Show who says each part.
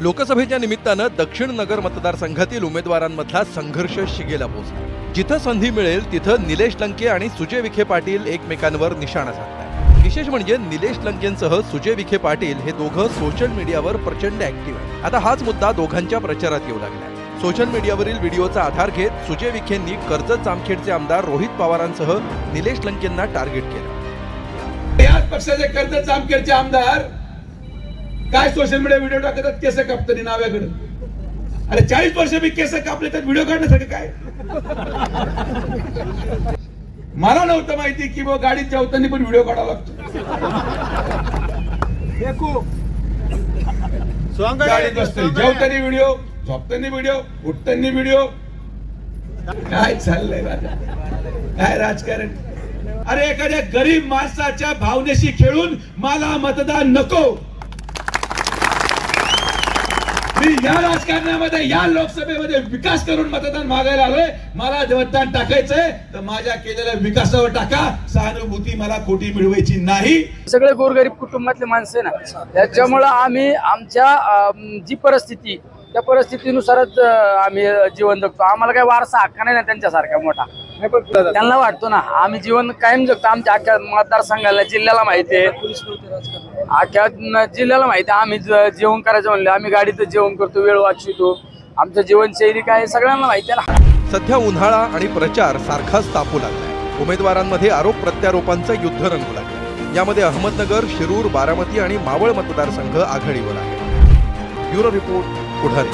Speaker 1: लोकसभेच्या निमित्तानं दक्षिण नगर मतदारसंघातील उमेदवारांमधला संघर्ष शिगेला पोहोचला। जिथं संधी मिळेल तिथं निलेश लंके आणि सुजय विखे पाटील एकमेकांवर निशाणा साधतायत। विशेष म्हणजे निलेश लंकेंसह सुजय विखे पाटील हे दोघं सोशल मीडियावर प्रचंड ऍक्टिव्ह आहेत। आता हाच मुद्दा दोघांच्या प्रचारात येऊ लागलाय। सोशल मीडियावरील व्हिडिओचा आधार घेत सुजय विखेंनी कर्जत जामखेडचे आमदार रोहित पवारांसह निलेश लंकेंना टार्गेट केलं।
Speaker 2: याच पक्षाचे कर्जत जामखेडचे आमदार काय सोशल मीडिया व्हिडिओ टाकतात केस कापताना नाव्याकडे। अरे 40 वर्ष मी केस कापले तर व्हिडिओ काढण्यासाठी काय? मला नव्हतं माहिती की वो गाडीत जेवताना पण व्हिडिओ काढावा लागतो। गाडीत बसते जेवताना व्हिडिओ, झोपताना व्हिडिओ, उठताना व्हिडिओ। काय चाललंय राजा, काय राजकारण? अरे एखाद्या गरीब माणसाच्या भावनेशी खेळून मला मतदान नको। मी या राजकारणामध्ये या लोकसभेमध्ये विकास करून मतदान मागायला आलोय। मला मतदान टाकायचंय तर माझ्या केलेल्या विकासावर टाका, सहानुभूती मला खोटी मिळवायची नाही।
Speaker 3: सगळे गोरगरीब कुटुंबातले माणसं आहे ना, त्याच्यामुळे आम्ही आमच्या जी परिस्थिती त्या परिस्थितीनुसारच आम्ही जीवन जगतो। आम्हाला काही वारसा हक्क नाही ना त्यांच्यासारखा मोठा। त्यांना वाटतो ना आम्ही जीवन कायम जगतो। आमच्या अख्ख्या मतदारसंघाला जिल्ह्याला माहिती आहे, अख्ख्या जिल्ह्याला माहिती आहे आम्ही जेवण करायचं म्हणलं आम्ही गाडीतच जेवण करतो, वेळ वाचतो। आमचं जीवनशैली काय सगळ्यांना माहिती आहे ना।
Speaker 1: सध्या उन्हाळा आणि प्रचार सारखाच तापू लागलाय। उमेदवारांमध्ये आरोप प्रत्यारोपांचं युद्ध रंगू लागलं। यामध्ये अहमदनगर, शिरूर, बारामती आणि मावळ मतदारसंघ आघाडीवर आहे। ब्युरो रिपोर्ट, पुढारी।